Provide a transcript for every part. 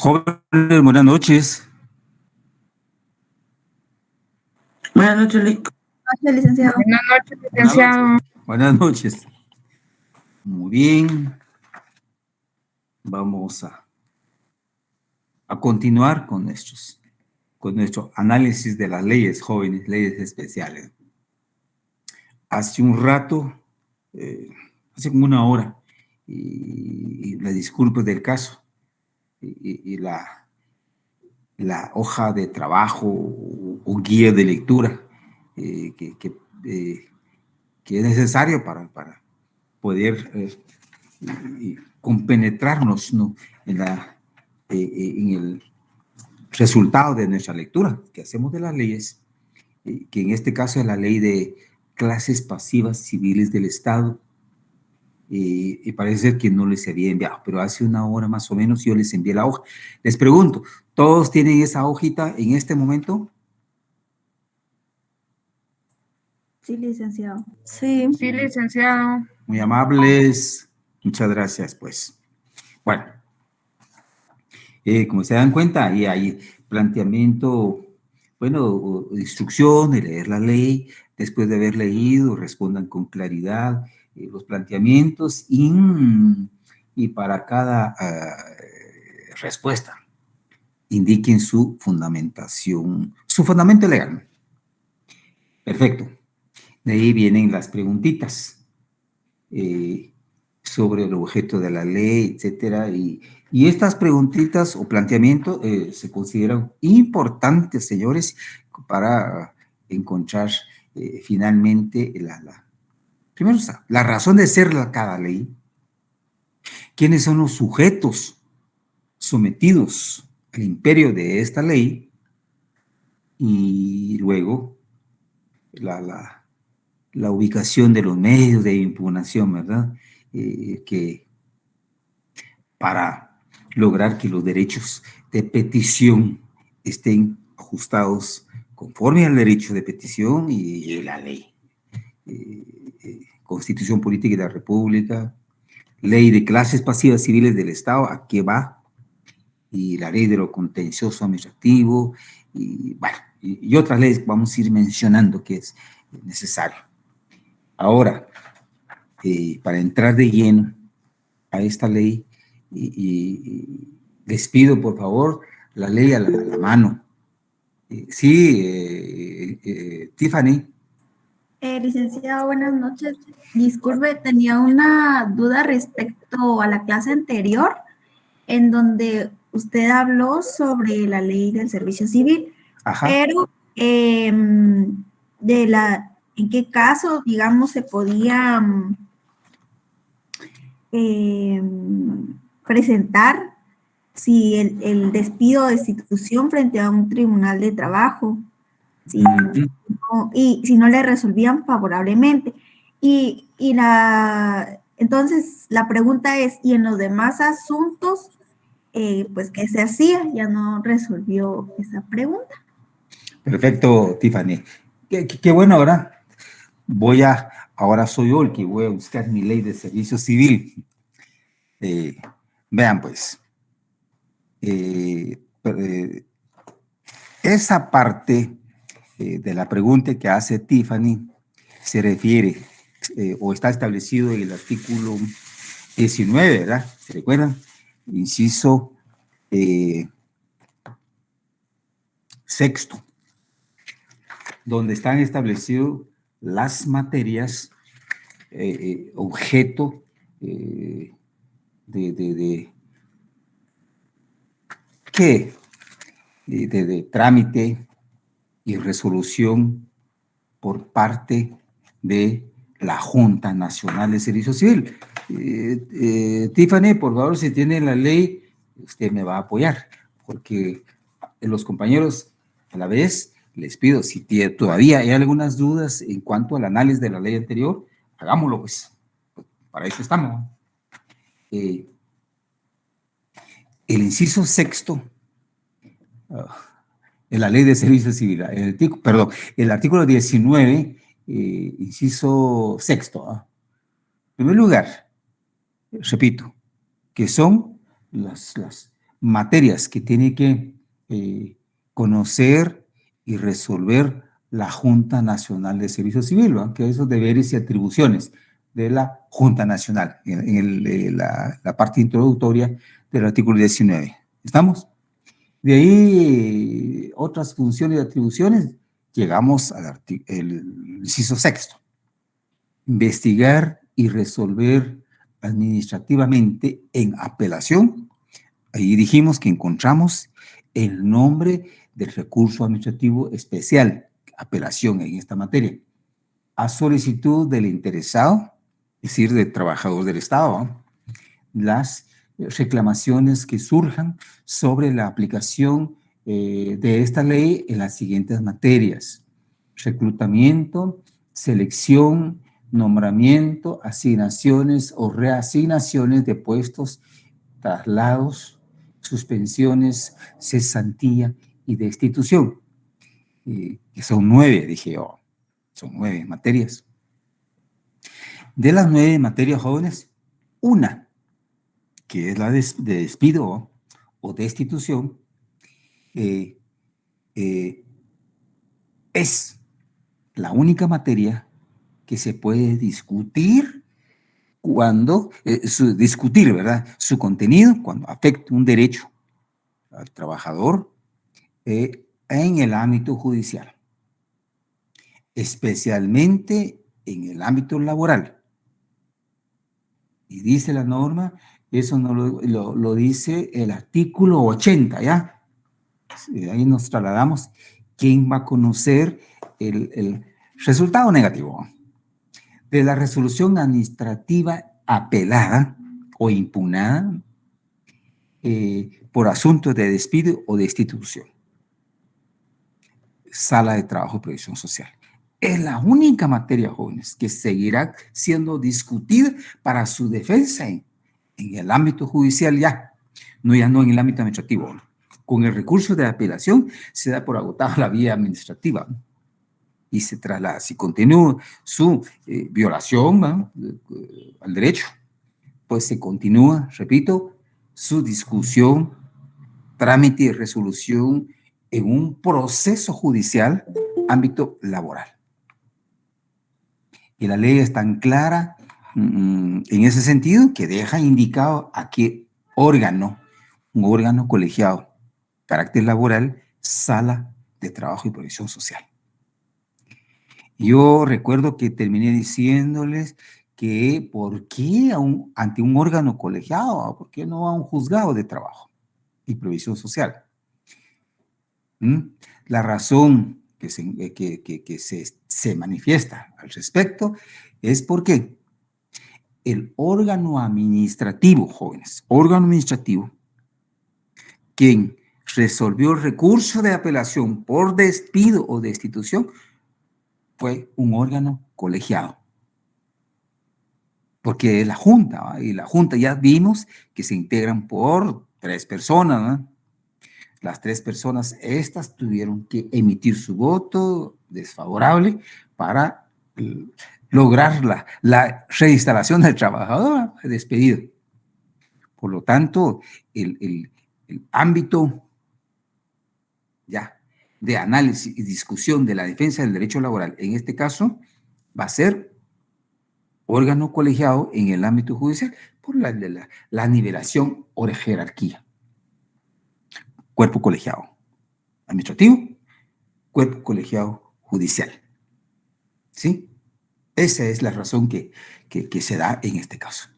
Jóvenes, buenas noches. Buenas noches, licenciado. Buenas noches, licenciado. Buenas noches. Muy bien. Vamos a continuar con nuestro análisis de las leyes jóvenes, leyes especiales. Hace un rato, hace como una hora, y las disculpas del caso, y la hoja de trabajo o guía de lectura que es necesario para poder compenetrarnos, ¿no?, en el resultado de nuestra lectura que hacemos de las leyes, que en este caso es la ley de clases pasivas civiles del Estado, y parece ser que no les había enviado, pero hace una hora más o menos yo les envié la hoja. Les pregunto, ¿todos tienen esa hojita en este momento? Sí, licenciado. Sí, licenciado. Muy amables. Muchas gracias, pues. Bueno, como se dan cuenta, y hay planteamiento, bueno, instrucción de leer la ley. Después de haber leído, respondan con claridad los planteamientos y para cada respuesta indiquen su fundamentación, su fundamento legal. Perfecto. De ahí vienen las preguntitas sobre el objeto de la ley, etcétera. Y estas preguntitas o planteamientos se consideran importantes, señores, para encontrar finalmente primero la razón de ser cada ley, quiénes son los sujetos sometidos al imperio de esta ley, y luego la ubicación de los medios de impugnación, ¿verdad? Que para lograr que los derechos de petición estén ajustados conforme al derecho de petición y la ley. Constitución Política de la República, Ley de Clases Pasivas Civiles del Estado, ¿a qué va? Y la Ley de lo Contencioso Administrativo, y bueno, y otras leyes que vamos a ir mencionando que es necesario. Ahora, para entrar de lleno a esta ley, les pido, por favor, la ley a la mano. Sí, Tiffany. Licenciado, buenas noches. Disculpe, tenía una duda respecto a la clase anterior, en donde usted habló sobre la ley del servicio civil. Ajá. Pero, ¿en qué caso, digamos, se podía presentar si el despido o destitución frente a un tribunal de trabajo? Y si no le resolvían favorablemente. Entonces, la pregunta es, ¿y en los demás asuntos, pues, qué se hacía? Ya no resolvió esa pregunta. Perfecto, Tiffany. Qué bueno, ¿verdad? Ahora soy yo el que voy a buscar mi ley de servicio civil. Vean, pues, esa parte de la pregunta que hace Tiffany se refiere o está establecido en el artículo 19, ¿verdad? ¿Se recuerdan? Inciso sexto, donde están establecidas las materias objeto de trámite y resolución por parte de la Junta Nacional de Servicio Civil. Tiffany, por favor, si tiene la ley, usted me va a apoyar, porque los compañeros a la vez les pido, si todavía hay algunas dudas en cuanto al análisis de la ley anterior, hagámoslo, pues, para eso estamos. El inciso sexto en la ley de servicio civil, el artículo 19, inciso sexto. En primer lugar, repito, que son las materias que tiene que conocer y resolver la Junta Nacional de Servicio Civil, ¿no? Que esos deberes y atribuciones de la Junta Nacional, en la parte introductoria del artículo 19. ¿Estamos? De ahí, otras funciones y atribuciones, llegamos al inciso sexto. Investigar y resolver administrativamente en apelación. Ahí dijimos que encontramos el nombre del recurso administrativo especial, apelación en esta materia, a solicitud del interesado, es decir, del trabajador del Estado, ¿no? Las reclamaciones que surjan sobre la aplicación de esta ley en las siguientes materias: reclutamiento, selección, nombramiento, asignaciones o reasignaciones de puestos, traslados, suspensiones, cesantía y destitución. Que son 9, dije yo, son 9 materias. De las 9 materias, jóvenes, una, que es la de despido o destitución, es la única materia que se puede discutir cuando, discutir, ¿verdad?, su contenido cuando afecta un derecho al trabajador en el ámbito judicial, especialmente en el ámbito laboral. Y dice la norma, eso no lo dice el artículo 80, ¿ya? Ahí nos trasladamos. ¿Quién va a conocer el resultado negativo de la resolución administrativa apelada o impugnada por asuntos de despido o destitución? Sala de Trabajo y Previsión Social. Es la única materia, jóvenes, que seguirá siendo discutida para su defensa en el ámbito judicial ya no en el ámbito administrativo. Con el recurso de apelación se da por agotada la vía administrativa, ¿no? Y se traslada. Si continúa su violación, ¿no?, al derecho, pues se continúa, repito, su discusión, trámite y resolución en un proceso judicial, ámbito laboral. Y la ley es tan clara en ese sentido que deja indicado a qué órgano, un órgano colegiado, carácter laboral, Sala de Trabajo y Previsión Social. Yo recuerdo que terminé diciéndoles que ¿por qué ante un órgano colegiado? ¿Por qué no a un juzgado de trabajo y previsión social? La razón que se manifiesta al respecto es porque el órgano administrativo, jóvenes, órgano administrativo, quien resolvió el recurso de apelación por despido o destitución, fue un órgano colegiado. Porque es la Junta, ¿va? Y la Junta ya vimos que se integran por 3 personas, ¿no? Las 3 personas, estas tuvieron que emitir su voto desfavorable para lograr la reinstalación del trabajador despedido. Por lo tanto, el ámbito ya de análisis y discusión de la defensa del derecho laboral, en este caso, va a ser órgano colegiado en el ámbito judicial por la nivelación o jerarquía. Cuerpo colegiado administrativo, cuerpo colegiado judicial. ¿Sí? Esa es la razón que se da en este caso.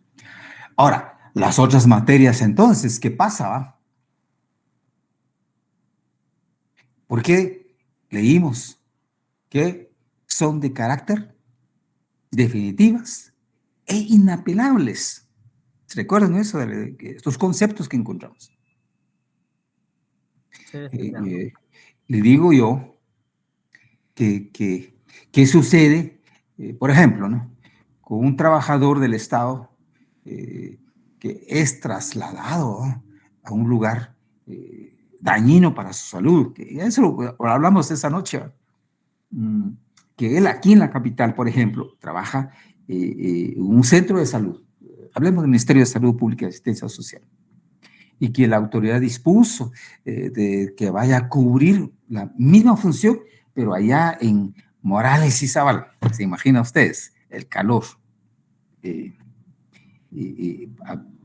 Ahora, las otras materias entonces, ¿qué pasa, va? Porque leímos que son de carácter definitivas e inapelables. ¿Se recuerdan eso de estos conceptos que encontramos? Le digo yo que sucede, por ejemplo, ¿no?, con un trabajador del Estado que es trasladado a un lugar dañino para su salud, que eso lo hablamos esa noche, que él aquí en la capital, por ejemplo, trabaja en un centro de salud. Hablemos del Ministerio de Salud Pública y Asistencia Social. y que la autoridad dispuso de que vaya a cubrir la misma función, pero allá en Morales y Zavala. ¿Se imaginan ustedes el calor?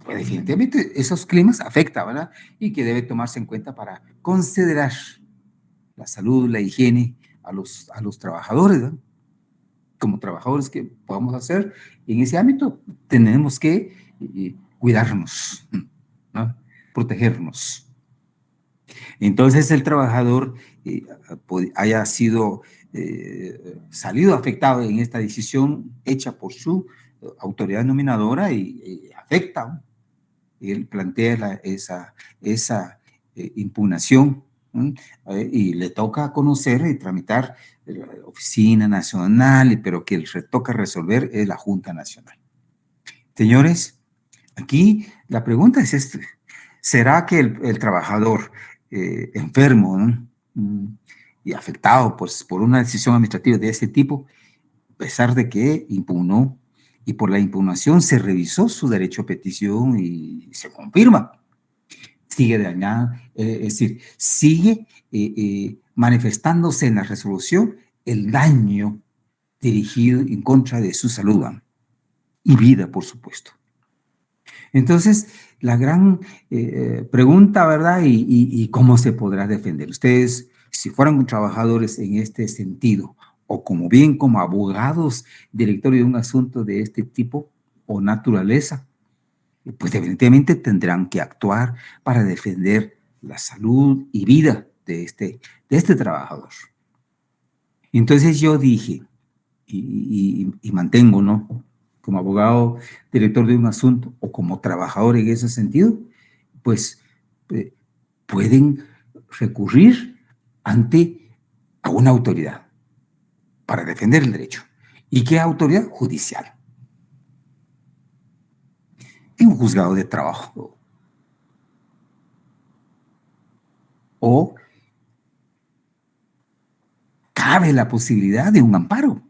Pues definitivamente esos climas afectan, ¿verdad? Y que debe tomarse en cuenta para considerar la salud, la higiene a los trabajadores, ¿verdad? Como trabajadores que podamos hacer en ese ámbito, tenemos que cuidarnos, ¿no? Protegernos. Entonces el trabajador haya sido salido afectado en esta decisión hecha por su autoridad nominadora y afecta. Él plantea esa impugnación, y le toca conocer y tramitar la Oficina Nacional, pero que le toca resolver es la Junta Nacional. Señores, aquí la pregunta es esta: ¿será que el trabajador enfermo, ¿no? Y afectado pues, por una decisión administrativa de este tipo, a pesar de que impugnó y por la impugnación se revisó su derecho a petición y se confirma, sigue dañado, es decir, sigue manifestándose en la resolución el daño dirigido en contra de su salud y vida, por supuesto? Entonces, la gran pregunta, ¿verdad? Y cómo se podrá defender. Ustedes, si fueran trabajadores en este sentido, o como bien como abogados, directores de un asunto de este tipo o naturaleza, pues definitivamente tendrán que actuar para defender la salud y vida de este trabajador. Entonces yo dije, y mantengo, ¿no? Como abogado, director de un asunto, o como trabajador en ese sentido, pues pueden recurrir a una autoridad para defender el derecho. ¿Y qué autoridad? Judicial. En un juzgado de trabajo. O cabe la posibilidad de un amparo.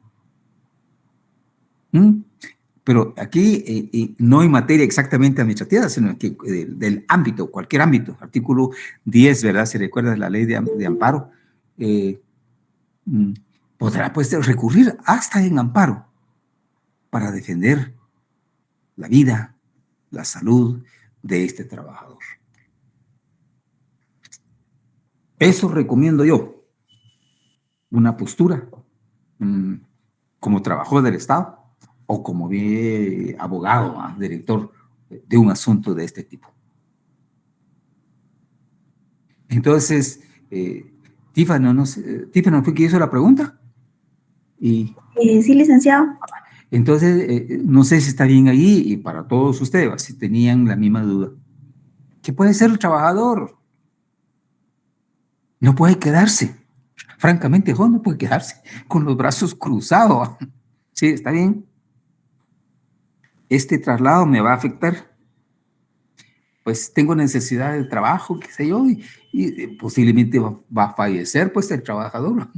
Pero aquí no en materia exactamente administrativa, sino que del ámbito, cualquier ámbito. Artículo 10, ¿verdad? Se recuerda de la ley de amparo. Podrá pues recurrir hasta en amparo para defender la vida, la salud de este trabajador. Eso recomiendo yo, una postura como trabajador del Estado o como abogado, director de un asunto de este tipo. Entonces, Tiffany fue quien hizo la pregunta. Sí, licenciado. Entonces, no sé si está bien ahí, y para todos ustedes, si tenían la misma duda. ¿Qué puede ser el trabajador? No puede quedarse. Francamente, no puede quedarse con los brazos cruzados. Sí, está bien. Este traslado me va a afectar. Pues tengo necesidad de trabajo, qué sé yo, y posiblemente va a fallecer, pues, el trabajador.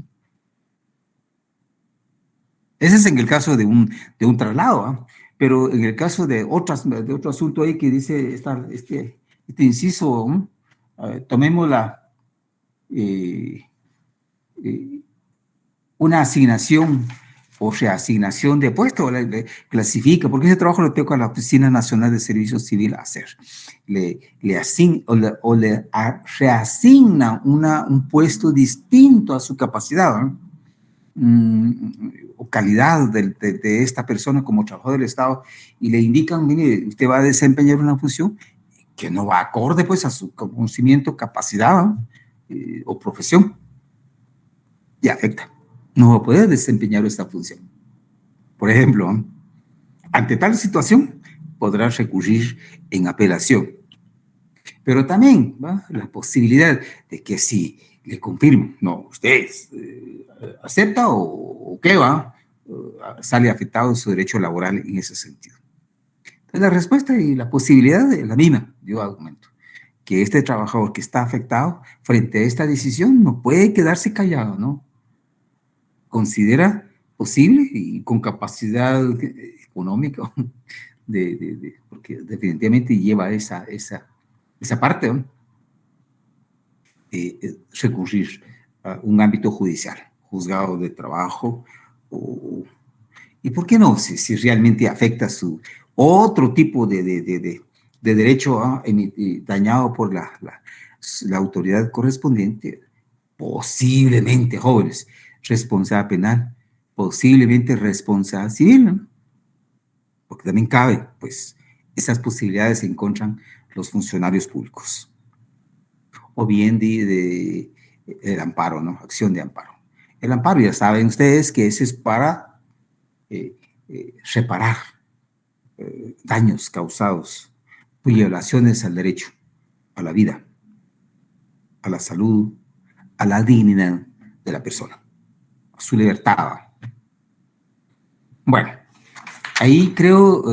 Ese es en el caso de un traslado, pero en el caso de otro asunto ahí que dice este inciso, tomemos una asignación o reasignación de puesto, clasifica, porque ese trabajo lo tengo a la Oficina Nacional de Servicio Civil a hacer. Le reasigna un puesto distinto a su capacidad, o calidad de esta persona como trabajador del Estado, y le indican, mire, usted va a desempeñar una función que no va acorde pues a su conocimiento, capacidad o profesión, y afecta. No va a poder desempeñar esta función. Por ejemplo, ante tal situación podrá recurrir en apelación. Pero también la posibilidad de que si le confirmo, no, usted acepta o qué sale afectado su derecho laboral en ese sentido. Entonces la respuesta y la posibilidad es la misma, yo argumento, que este trabajador que está afectado frente a esta decisión no puede quedarse callado, ¿no? Considera posible y con capacidad económica, porque definitivamente lleva esa esa parte, ¿no? Recurrir a un ámbito judicial, juzgado de trabajo, y por qué no, si realmente afecta su otro tipo de derecho dañado por la autoridad correspondiente, posiblemente, jóvenes, responsabilidad penal, posiblemente responsabilidad civil, ¿no? Porque también cabe, pues, esas posibilidades se encuentran los funcionarios públicos. O bien el amparo, ¿no? Acción de amparo. El amparo, ya saben ustedes que ese es para reparar daños causados, violaciones al derecho, a la vida, a la salud, a la dignidad de la persona, a su libertad. Bueno, ahí creo,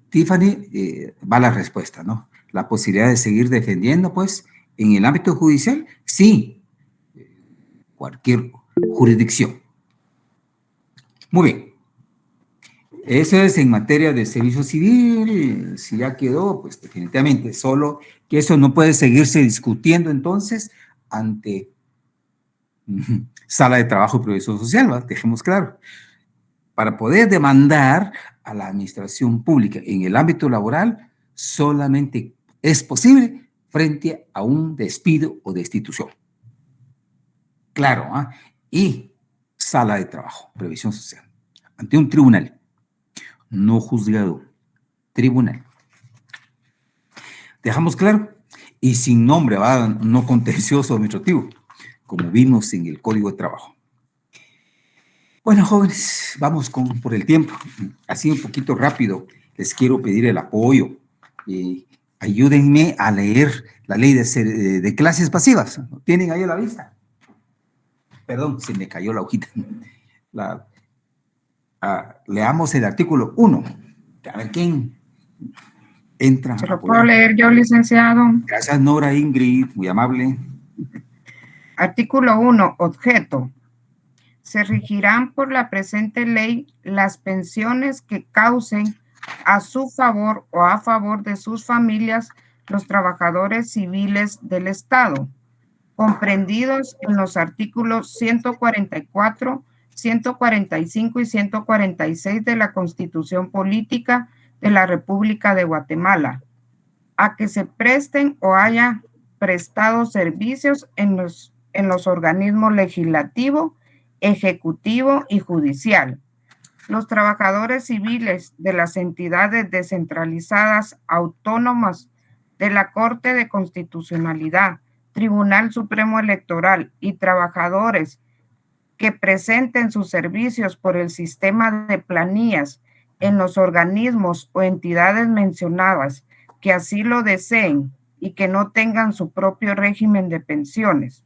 Tiffany, va la respuesta, ¿no? La posibilidad de seguir defendiendo, pues, en el ámbito judicial, sí, cualquier jurisdicción. Muy bien. Eso es en materia de servicio civil, si ya quedó, pues definitivamente, solo que eso no puede seguirse discutiendo entonces ante sala de trabajo y previsión social, ¿va? Dejemos claro. Para poder demandar a la administración pública en el ámbito laboral, solamente es posible frente a un despido o destitución. Claro, ¿eh? Y sala de trabajo, previsión social, ante un tribunal, no juzgado, tribunal. Dejamos claro, y sin nombre, ¿va? No contencioso administrativo, como vimos en el Código de Trabajo. Bueno, jóvenes, vamos por el tiempo. Así un poquito rápido, les quiero pedir el apoyo. Ayúdenme a leer la ley de clases pasivas. ¿Lo tienen ahí a la vista? Perdón, se me cayó la hojita. Leamos el artículo 1. A ver quién entra. Se lo puedo leer yo, licenciado. Gracias, Nora Ingrid, muy amable. Artículo 1, objeto. Se regirán por la presente ley las pensiones que causen a su favor o a favor de sus familias los trabajadores civiles del Estado, comprendidos en los artículos 144, 145 y 146 de la Constitución Política de la República de Guatemala, a que se presten o haya prestado servicios en los organismos legislativo, ejecutivo y judicial. Los trabajadores civiles de las entidades descentralizadas autónomas de la Corte de Constitucionalidad, Tribunal Supremo Electoral y trabajadores que presenten sus servicios por el sistema de planillas en los organismos o entidades mencionadas que así lo deseen y que no tengan su propio régimen de pensiones,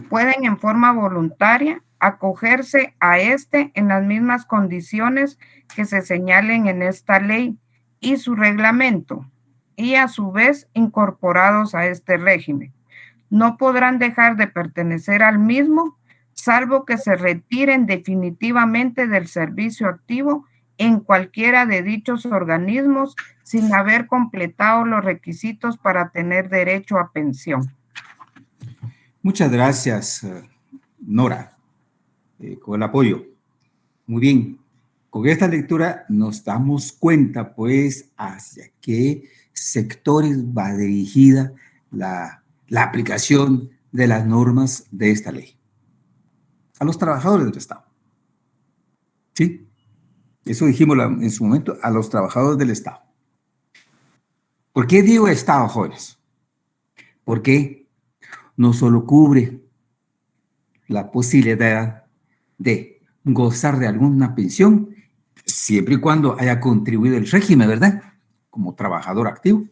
pueden en forma voluntaria acogerse a en las mismas condiciones que se señalen en esta ley y su reglamento, y a su vez incorporados a este régimen. No podrán dejar de pertenecer al mismo, salvo que se retiren definitivamente del servicio activo en cualquiera de dichos organismos sin haber completado los requisitos para tener derecho a pensión. Muchas gracias, Nora, con el apoyo. Muy bien. Con esta lectura nos damos cuenta, pues, hacia qué sectores va dirigida la aplicación de las normas de esta ley. A los trabajadores del Estado. ¿Sí? Eso dijimos en su momento, a los trabajadores del Estado. ¿Por qué digo Estado, jóvenes? Porque no solo cubre la posibilidad de gozar de alguna pensión, siempre y cuando haya contribuido el régimen, ¿verdad? Como trabajador activo.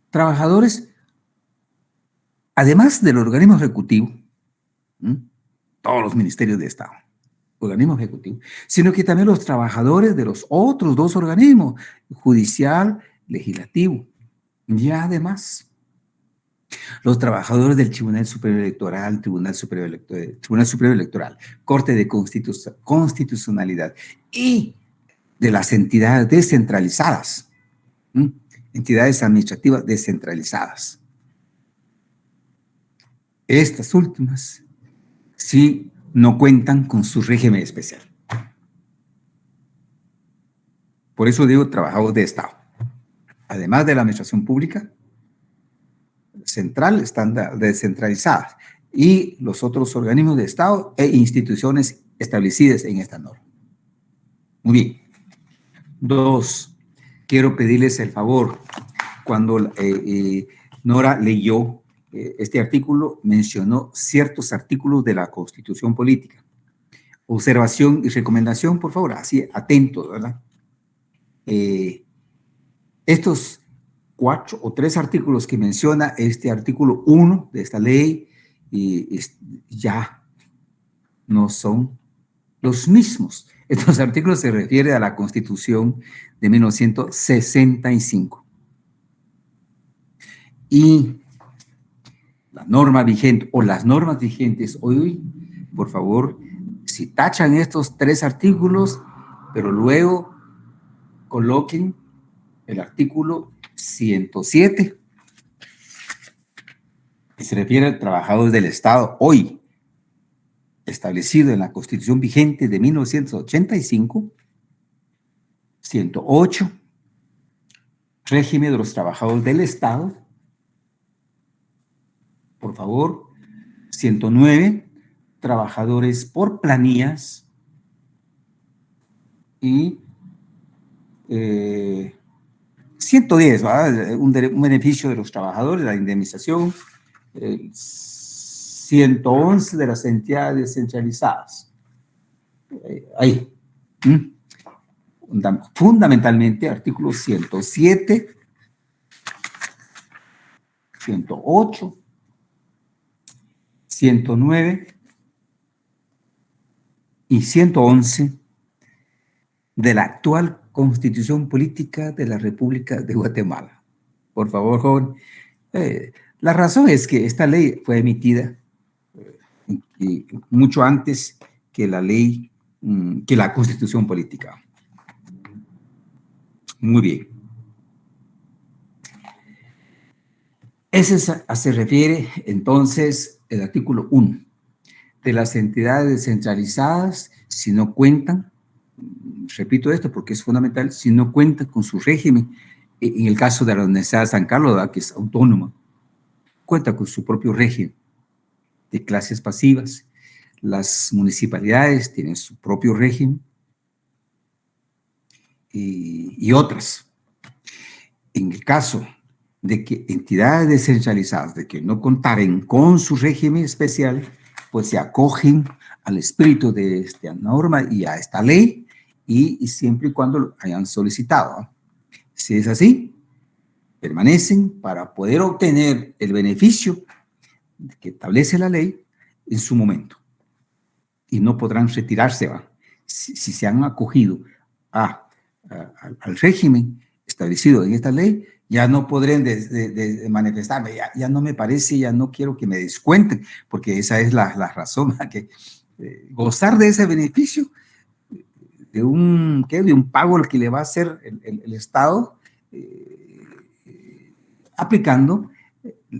Trabajadores, además del organismo ejecutivo, todos los ministerios de Estado, organismo ejecutivo, sino que también los trabajadores de los otros dos organismos, judicial, legislativo, y además los trabajadores del Tribunal Superior Electoral, Tribunal Superior Electoral, Corte de Constitucionalidad y de las entidades descentralizadas, entidades administrativas descentralizadas. Estas últimas sí no cuentan con su régimen especial. Por eso digo trabajadores de Estado. Además de la administración pública central, están descentralizadas, y los otros organismos de Estado e instituciones establecidas en esta norma. Muy bien. 2. Quiero pedirles el favor, cuando Nora leyó este artículo, mencionó ciertos artículos de la Constitución Política. Observación y recomendación, por favor, así atentos, ¿verdad? Estos 4 o 3 artículos que menciona este artículo 1 de esta ley ya no son los mismos. Estos artículos se refieren a la Constitución de 1965. Y la norma vigente o las normas vigentes hoy, por favor, si tachan estos 3 artículos, pero luego coloquen el artículo 107, que se refiere a trabajadores del Estado hoy, establecido en la Constitución vigente de 1985, 108, régimen de los trabajadores del Estado, por favor, 109, trabajadores por planillas, y 110, ¿verdad? Un beneficio de los trabajadores, la indemnización, 111 de las entidades descentralizadas. Ahí. Fundamentalmente, artículos 107, 108, 109 y 111 de la actual Constitución Política de la República de Guatemala. Por favor, joven. La razón es que esta ley fue emitida mucho antes que la ley, que la Constitución Política. Muy bien. Ese se refiere entonces el artículo 1 de las entidades descentralizadas, si no cuentan, repito esto porque es fundamental, si no cuentan con su régimen. En el caso de la Universidad de San Carlos, ¿verdad?, que es autónoma, cuenta con su propio régimen de clases pasivas. Las municipalidades tienen su propio régimen y otras. En el caso de que entidades descentralizadas, de que no contaren con su régimen especial, pues se acogen al espíritu de esta norma y a esta ley, y siempre y cuando lo hayan solicitado. Si es así, permanecen para poder obtener el beneficio que establece la ley en su momento, y no podrán retirarse, ¿va? Si se han acogido al régimen establecido en esta ley, ya no podrán manifestarme, ya no me parece, ya no quiero que me descuenten, porque esa es la razón, que gozar de ese beneficio, de un pago que le va a hacer el Estado, aplicando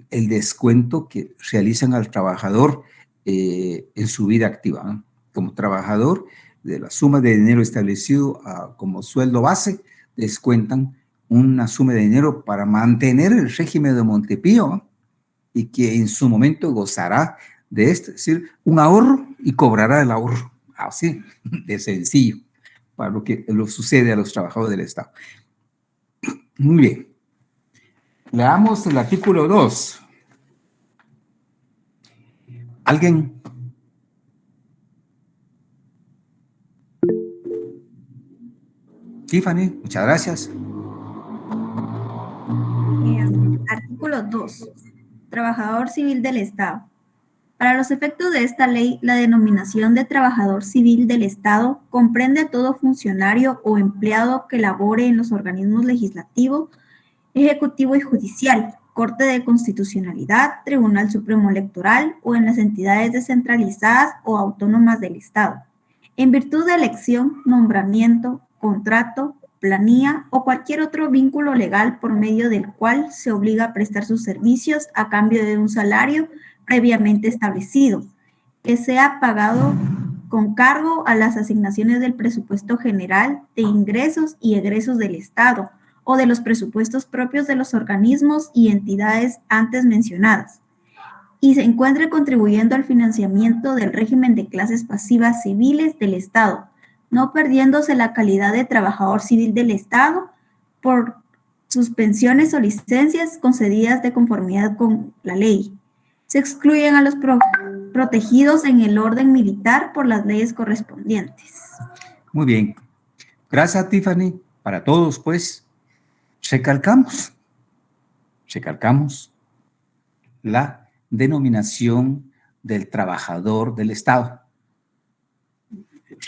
el descuento que realizan al trabajador en su vida activa, ¿no? Como trabajador, de la suma de dinero establecido como sueldo base, descuentan una suma de dinero para mantener el régimen de Montepío, ¿no? Y que en su momento gozará de esto, es decir, un ahorro, y cobrará el ahorro, así de sencillo, para lo que sucede a los trabajadores del Estado. Muy bien. Leamos el artículo 2. ¿Alguien? Tiffany, muchas gracias. Artículo 2. Trabajador civil del Estado. Para los efectos de esta ley, la denominación de trabajador civil del Estado comprende a todo funcionario o empleado que labore en los organismos legislativo, ejecutivo y judicial, Corte de Constitucionalidad, Tribunal Supremo Electoral o en las entidades descentralizadas o autónomas del Estado, en virtud de elección, nombramiento, contrato planilla o cualquier otro vínculo legal por medio del cual se obliga a prestar sus servicios a cambio de un salario previamente establecido, que sea pagado con cargo a las asignaciones del presupuesto general de ingresos y egresos del Estado o de los presupuestos propios de los organismos y entidades antes mencionadas, y se encuentre contribuyendo al financiamiento del régimen de clases pasivas civiles del Estado, no perdiéndose la calidad de trabajador civil del Estado por suspensiones o licencias concedidas de conformidad con la ley. Se excluyen a los protegidos en el orden militar por las leyes correspondientes. Muy bien. Gracias, Tiffany. Para todos, pues, recalcamos la denominación del trabajador del Estado.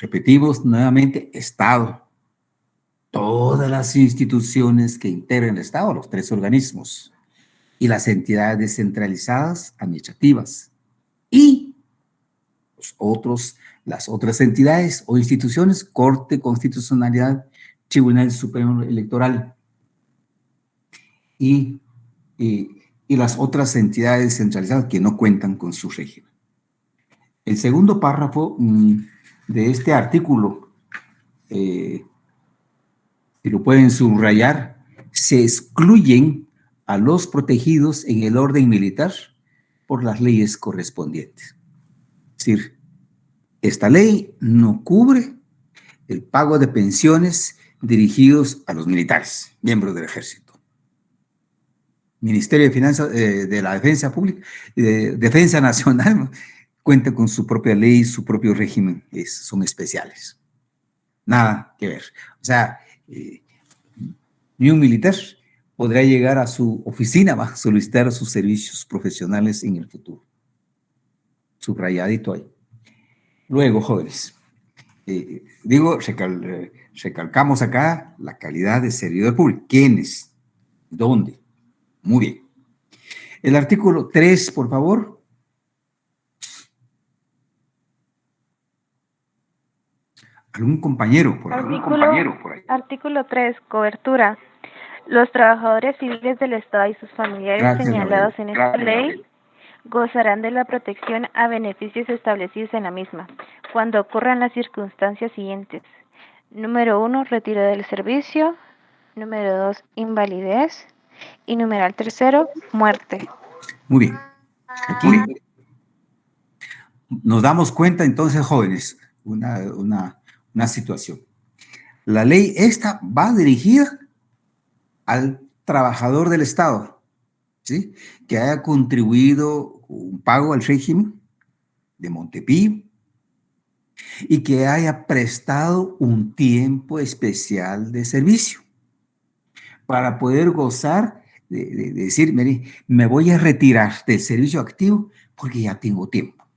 Repetimos nuevamente, Estado. Todas las instituciones que integran el Estado, los 3 organismos, y las entidades descentralizadas administrativas, y las otras entidades o instituciones, Corte, Constitucionalidad, Tribunal Supremo Electoral, y las otras entidades descentralizadas que no cuentan con su régimen. El segundo párrafo de este artículo, si lo pueden subrayar, se excluyen a los protegidos en el orden militar por las leyes correspondientes. Es decir, esta ley no cubre el pago de pensiones dirigidos a los militares, miembros del ejército. Ministerio de Finanzas, de la Defensa Pública, Defensa Nacional, cuenta con su propia ley, su propio régimen, son especiales. Nada que ver. O sea, ni un militar podrá llegar a su oficina a solicitar sus servicios profesionales en el futuro. Subrayadito ahí. Luego, jóvenes, recalcamos acá la calidad de servidor público. ¿Quiénes? ¿Dónde? Muy bien. El artículo 3, por favor. ¿Algún compañero por ahí? Artículo 3, cobertura. Los trabajadores civiles del Estado y sus familiares señalados en esta ley gozarán de la protección a beneficios establecidos en la misma, cuando ocurran las circunstancias siguientes. Número 1, retiro del servicio. Número 2, invalidez. Y numeral 3, muerte. Muy bien. Aquí nos damos cuenta entonces, jóvenes, una situación. La ley esta va dirigida al trabajador del Estado, ¿sí? Que haya contribuido un pago al régimen de Montepío y que haya prestado un tiempo especial de servicio para poder gozar de decir, mire, me voy a retirar del servicio activo porque ya tengo tiempo.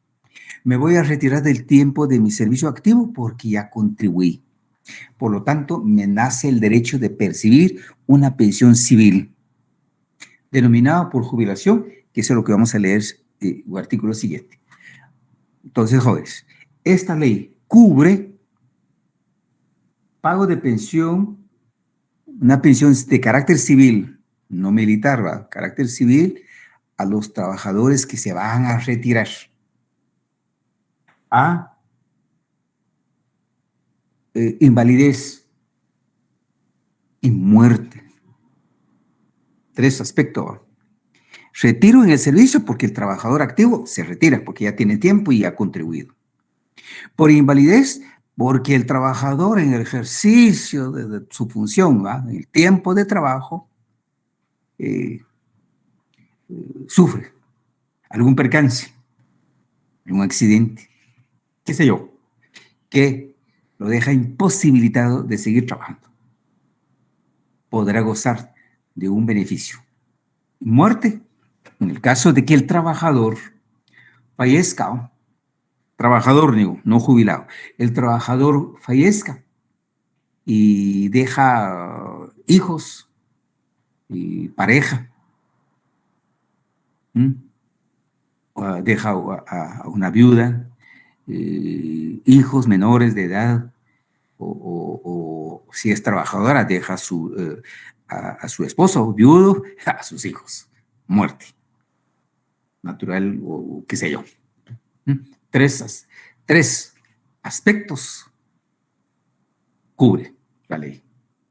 Me voy a retirar del tiempo de mi servicio activo porque ya contribuí. Por lo tanto, me nace el derecho de percibir una pensión civil, denominada por jubilación, que es lo que vamos a leer el artículo siguiente. Entonces, jóvenes, esta ley cubre pago de pensión, una pensión de carácter civil, no militar, ¿va? Carácter civil, a los trabajadores que se van a retirar. A invalidez y muerte. 3 aspectos. ¿Va? Retiro en el servicio porque el trabajador activo se retira porque ya tiene tiempo y ha contribuido. Por invalidez, porque el trabajador en el ejercicio de su función, ¿va? En el tiempo de trabajo, sufre algún percance, algún accidente, qué sé yo, que lo deja imposibilitado de seguir trabajando. Podrá gozar de un beneficio. Muerte, en el caso de que el trabajador fallezca, trabajador, digo, no jubilado, el trabajador fallezca y deja hijos y pareja, deja a una viuda, hijos menores de edad, o si es trabajadora, deja a su esposo viudo, a sus hijos. Muerte. Natural o qué sé yo. Tres aspectos cubre la ley.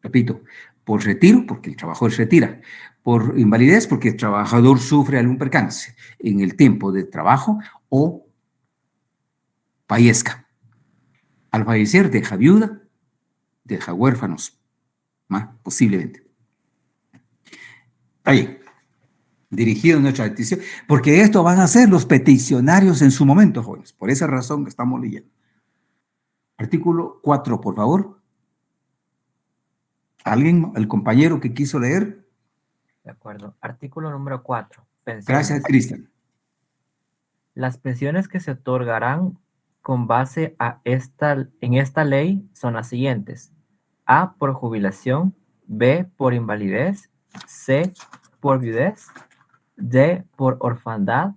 Repito, por retiro, porque el trabajador se retira. Por invalidez, porque el trabajador sufre algún percance en el tiempo de trabajo o fallezca. Al fallecer, deja viuda, deja huérfanos, posiblemente. Ahí, dirigido a nuestra petición, porque esto van a ser los peticionarios en su momento, jóvenes. Por esa razón que estamos leyendo. Artículo 4, por favor. ¿Alguien, el compañero que quiso leer? De acuerdo. Artículo número 4. Pensiones. Gracias, Cristian. Las pensiones que se otorgarán con base en esta ley son las siguientes. A, por jubilación. B, por invalidez. C, por viudez. D, por orfandad.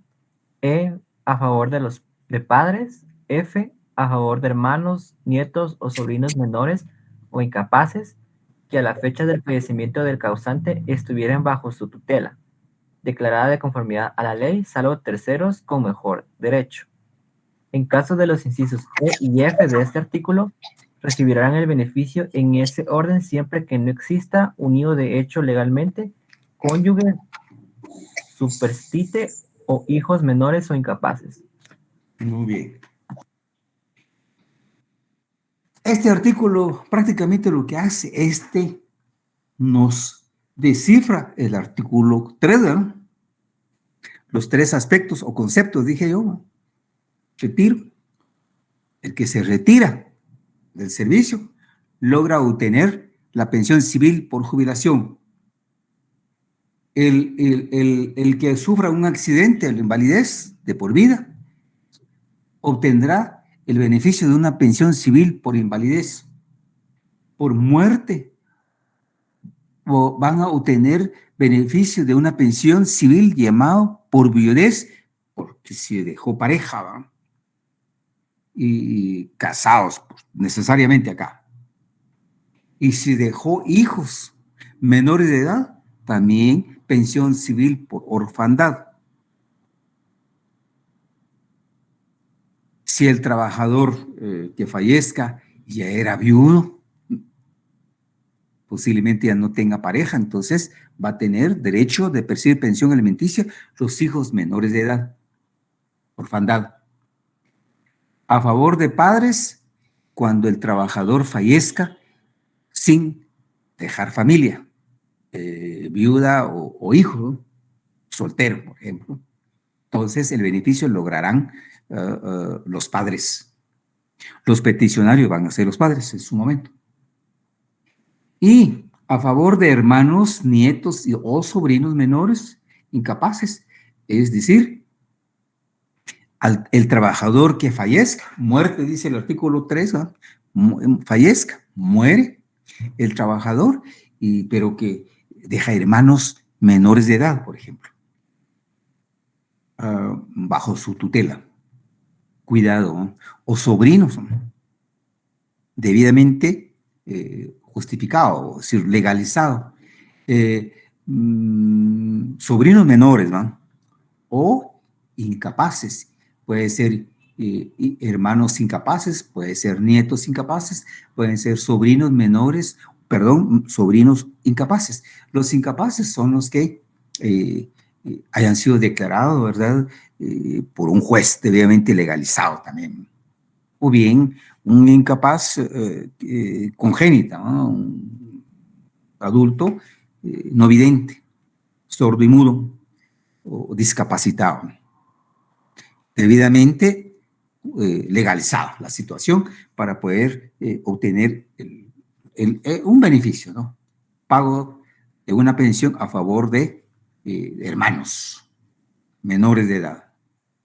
E, a favor de padres. F, a favor de hermanos, nietos o sobrinos menores o incapaces que a la fecha del fallecimiento del causante estuvieran bajo su tutela, declarada de conformidad a la ley, salvo terceros con mejor derecho. En caso de los incisos E y F de este artículo, recibirán el beneficio en ese orden siempre que no exista unido de hecho legalmente, cónyuge, superstite o hijos menores o incapaces. Muy bien. Este artículo prácticamente lo que hace, nos descifra el artículo 3, ¿no? Los tres aspectos o conceptos, dije yo. Retiro. El que se retira del servicio logra obtener la pensión civil por jubilación. El que sufra un accidente, la invalidez de por vida, obtendrá el beneficio de una pensión civil por invalidez. Por muerte, o van a obtener beneficio de una pensión civil llamado por viudez, porque se dejó pareja, ¿va? Y casados, pues, necesariamente acá. Y si dejó hijos menores de edad, también pensión civil por orfandad. Si el trabajador que fallezca ya era viudo, posiblemente ya no tenga pareja, entonces va a tener derecho de percibir pensión alimenticia los hijos menores de edad, orfandad. A favor de padres, cuando el trabajador fallezca sin dejar familia, viuda o hijo, ¿no? Soltero, por ejemplo. Entonces el beneficio lograrán los padres. Los peticionarios van a ser los padres en su momento. Y a favor de hermanos, nietos o sobrinos menores incapaces, es decir, el trabajador que fallezca, muerte, dice el artículo 3, ¿no? Fallezca, muere el trabajador, pero que deja hermanos menores de edad, por ejemplo, bajo su tutela, cuidado, ¿no? O sobrinos, ¿no? Debidamente justificado, es decir, legalizado, sobrinos menores, ¿no? O incapaces, puede ser hermanos incapaces, puede ser nietos incapaces, pueden ser sobrinos menores, sobrinos incapaces. Los incapaces son los que hayan sido declarados, ¿verdad? Por un juez debidamente legalizado también. O bien un incapaz congénita, ¿no? Un adulto no vidente, sordo y mudo, o discapacitado. Debidamente legalizado la situación para poder obtener un beneficio, ¿no? Pago de una pensión a favor de hermanos menores de edad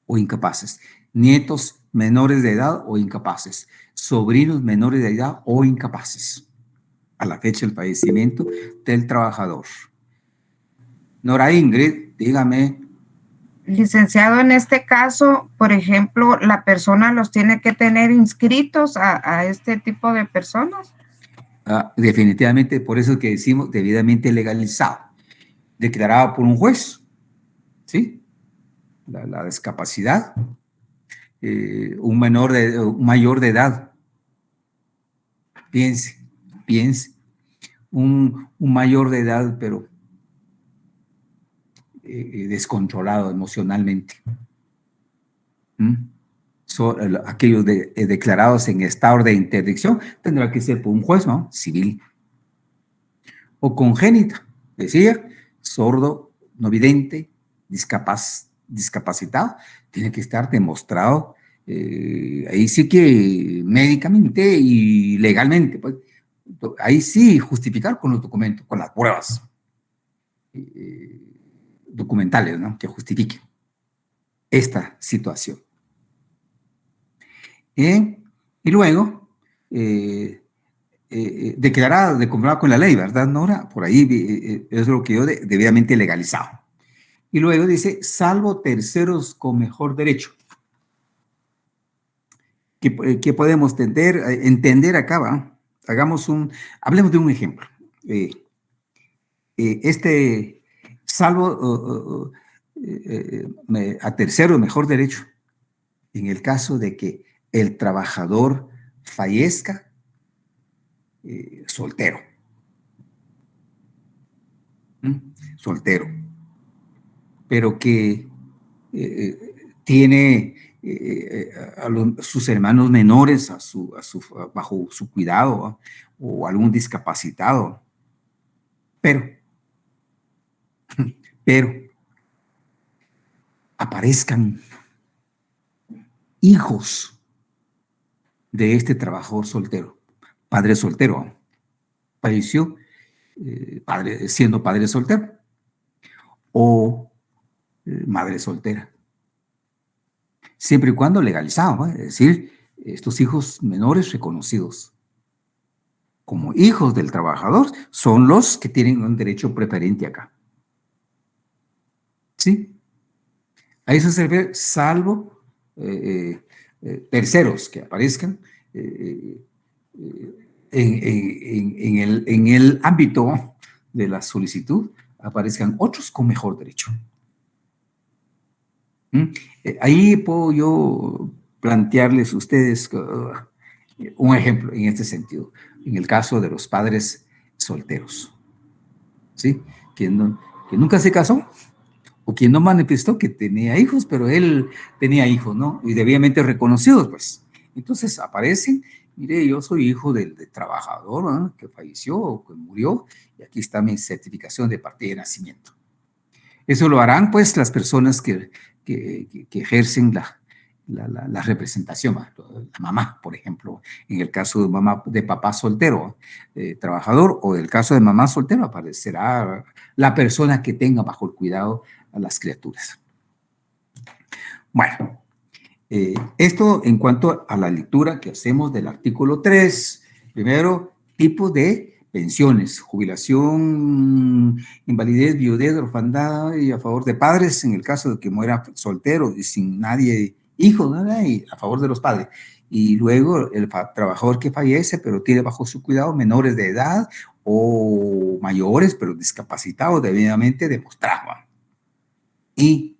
o incapaces, nietos menores de edad o incapaces, sobrinos menores de edad o incapaces, a la fecha del fallecimiento del trabajador. Nora Ingrid, dígame Licenciado, en este caso, por ejemplo, la persona los tiene que tener inscritos a este tipo de personas. Definitivamente, por eso que decimos debidamente legalizado, declarado por un juez, ¿sí? La discapacidad, un mayor de edad, piense, un mayor de edad, pero descontrolado emocionalmente. Aquellos declarados en estado de interdicción tendrá que ser por un juez, ¿no? Civil. O congénita, decía, sordo, no vidente, discapacitado, tiene que estar demostrado, ahí sí que médicamente y legalmente, pues, ahí sí justificar con los documentos, con las pruebas documentales, ¿no? Que justifiquen esta situación. Y luego, declarada, de conformidad con la ley, ¿verdad, Nora? Por ahí es lo que yo debidamente legalizado. Y luego dice, salvo terceros con mejor derecho. ¿Qué podemos entender acá, va? Hablemos de un ejemplo. Salvo a tercero mejor derecho, en el caso de que el trabajador fallezca soltero. Soltero. Pero que tiene sus hermanos menores bajo su cuidado, o algún discapacitado. Pero aparezcan hijos de este trabajador soltero, padre soltero, falleció siendo padre soltero, o madre soltera, siempre y cuando legalizado, ¿no? Es decir, estos hijos menores reconocidos como hijos del trabajador son los que tienen un derecho preferente acá. ¿Sí? A eso se refiere, salvo terceros que aparezcan en el ámbito de la solicitud, aparezcan otros con mejor derecho. Ahí puedo yo plantearles a ustedes un ejemplo en este sentido, en el caso de los padres solteros, ¿sí? Que nunca se casó, o quien no manifestó que tenía hijos, pero él tenía hijos, ¿no? Y debidamente reconocidos, pues. Entonces aparecen, mire, yo soy hijo del trabajador, ¿no? Que falleció o que murió, y aquí está mi certificación de partida de nacimiento. Eso lo harán, pues, las personas que ejercen la representación, la mamá, por ejemplo, en el caso de papá soltero, trabajador, o el caso de mamá soltera, aparecerá la persona que tenga bajo el cuidado a las criaturas. Bueno, esto en cuanto a la lectura que hacemos del artículo 3. Primero, tipos de pensiones, jubilación, invalidez, viudez, orfandad y a favor de padres, en el caso de que muera soltero y sin nadie, hijo, ¿no? Y a favor de los padres. Y luego el trabajador que fallece, pero tiene bajo su cuidado menores de edad o mayores, pero discapacitados, debidamente demostrados. Y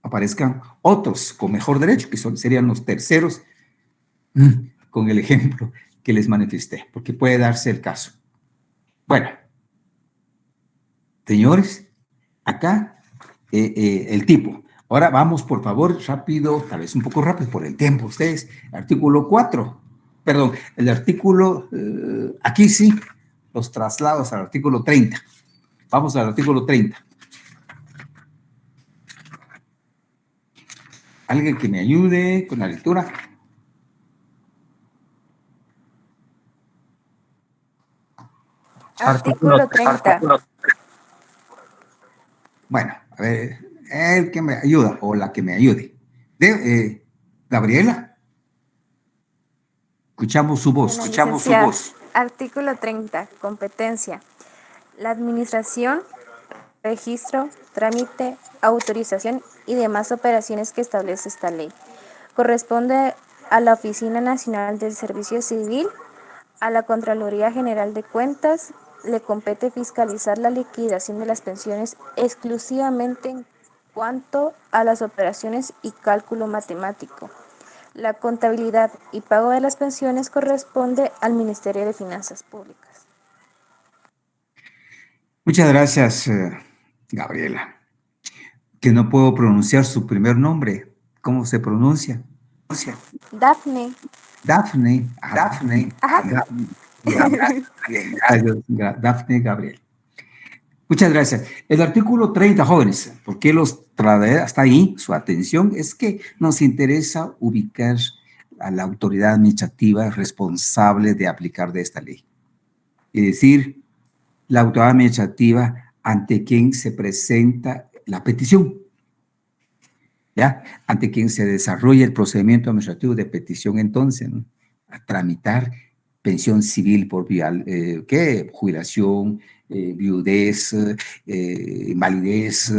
aparezcan otros con mejor derecho, que serían los terceros, con el ejemplo que les manifesté, porque puede darse el caso. Bueno, señores, acá el tipo. Ahora vamos, por favor, rápido, tal vez un poco rápido por el tiempo, ustedes. Artículo 4, perdón, el artículo, aquí sí, los traslados al artículo 30. Vamos al artículo 30. ¿Alguien que me ayude con la lectura? Artículo 30. Bueno, a ver, el que me ayuda o la que me ayude. Gabriela. Escuchamos su voz, escuchamos su voz. Artículo 30, competencia. La administración, registro, trámite, autorización y demás operaciones que establece esta ley. Corresponde a la Oficina Nacional del Servicio Civil, a la Contraloría General de Cuentas. Le compete fiscalizar la liquidación de las pensiones exclusivamente en cuanto a las operaciones y cálculo matemático. La contabilidad y pago de las pensiones corresponde al Ministerio de Finanzas Públicas. Muchas gracias, Gabriela. Que no puedo pronunciar su primer nombre. ¿Cómo se pronuncia? Dafne. Dafne. Dafne. Ajá. Dafne Gabriel. Muchas gracias. El artículo 30, jóvenes, ¿por qué los trae hasta ahí? Su atención es que nos interesa ubicar a la autoridad administrativa responsable de aplicar de esta ley. Es decir, la autoridad administrativa ante quien se presenta la petición, ¿ya? Ante quien se desarrolla el procedimiento administrativo de petición, entonces, ¿no? A tramitar pensión civil por jubilación, viudez, invalidez,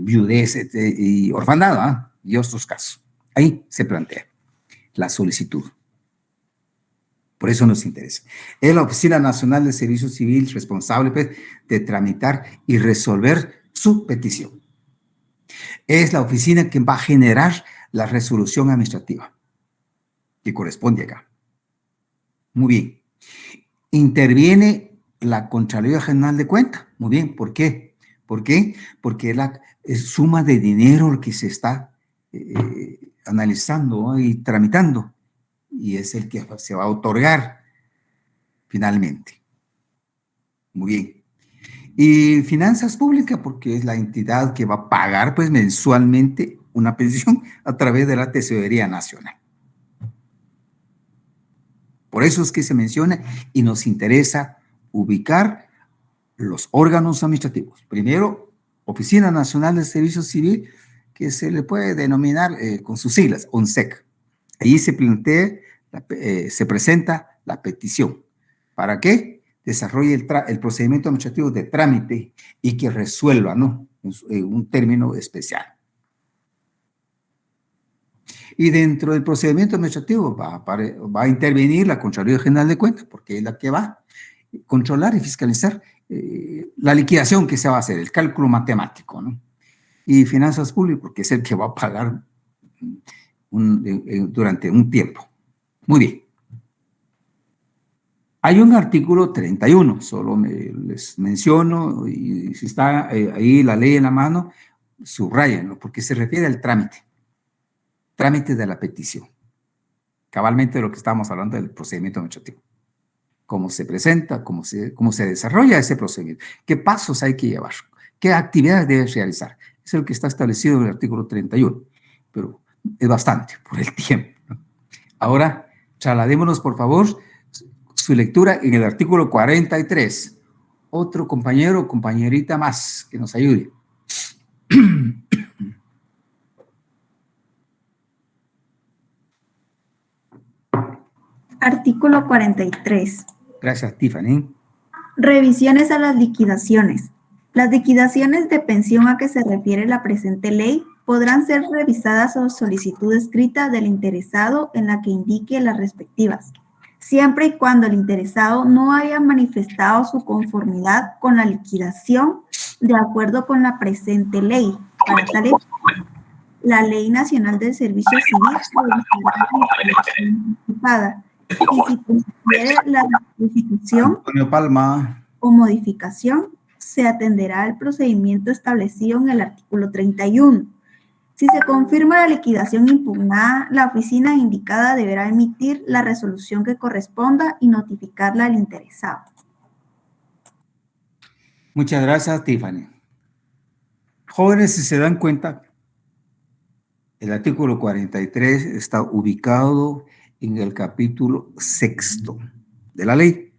viudez y orfandad, y otros casos. Ahí se plantea la solicitud. Por eso nos interesa. Es la Oficina Nacional de Servicio Civil responsable, pues, de tramitar y resolver su petición. Es la oficina que va a generar la resolución administrativa que corresponde acá. Muy bien. Interviene la Contraloría General de Cuentas. Muy bien. ¿Por qué? ¿Por qué? Porque es la suma de dinero que se está analizando, ¿no? Y tramitando. Y es el que se va a otorgar finalmente. Muy bien. Y finanzas públicas, porque es la entidad que va a pagar, pues, mensualmente una pensión a través de la Tesorería Nacional. Por eso es que se menciona y nos interesa ubicar los órganos administrativos. Primero, Oficina Nacional de Servicio Civil, que se le puede denominar con sus siglas, ONSEC. Ahí se plantea, se presenta la petición. ¿Para qué? Desarrolle el procedimiento administrativo de trámite y que resuelva, ¿no? En un término especial. Y dentro del procedimiento administrativo va a intervenir la Contraloría General de Cuentas, porque es la que va a controlar y fiscalizar la liquidación que se va a hacer, el cálculo matemático, ¿no? Y finanzas públicas, porque es el que va a pagar durante un tiempo. Muy bien. Hay un artículo 31, solo les menciono, y si está ahí la ley en la mano, subrayenlo, porque se refiere al trámite de la petición. Cabalmente de lo que estábamos hablando del procedimiento administrativo. Cómo se presenta, cómo se desarrolla ese procedimiento, qué pasos hay que llevar, qué actividades debe realizar. Eso es lo que está establecido en el artículo 31, pero es bastante por el tiempo, ¿no? Ahora, trasladémonos, por favor, su lectura en el artículo 43. Otro compañero o compañerita más que nos ayude. Artículo 43. Gracias, Tiffany. Revisiones a las liquidaciones. Las liquidaciones de pensión a que se refiere la presente ley podrán ser revisadas a solicitud escrita del interesado en la que indique las respectivas, siempre y cuando el interesado no haya manifestado su conformidad con la liquidación de acuerdo con la presente ley. Para tal efecto, la Ley Nacional del Servicio Civil revisará la liquidación anticipada, y si considera la rectificación Antonio Palma o modificación, se atenderá al procedimiento establecido en el artículo 31. Si se confirma la liquidación impugnada, la oficina indicada deberá emitir la resolución que corresponda y notificarla al interesado. Muchas gracias, Tiffany. Jóvenes, si se dan cuenta, el artículo 43 está ubicado en el capítulo 6 de la ley.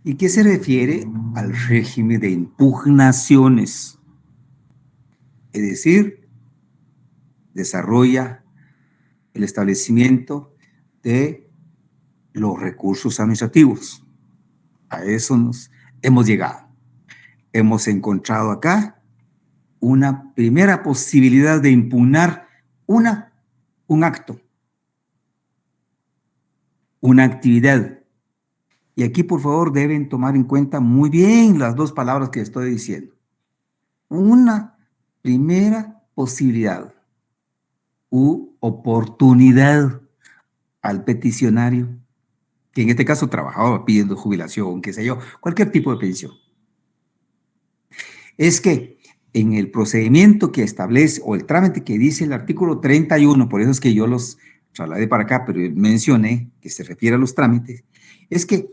¿Y qué se refiere? Al régimen de impugnaciones. Es decir, desarrolla el establecimiento de los recursos administrativos. A eso nos hemos llegado. Hemos encontrado acá una primera posibilidad de impugnar un acto, una actividad. Y aquí, por favor, deben tomar en cuenta muy bien las dos palabras que estoy diciendo. Una primera posibilidad u oportunidad al peticionario, que en este caso trabajaba pidiendo jubilación, qué sé yo, cualquier tipo de pensión. Es que en el procedimiento que establece o el trámite que dice el artículo 31, por eso es que yo los trasladé para acá, pero mencioné que se refiere a los trámites, es que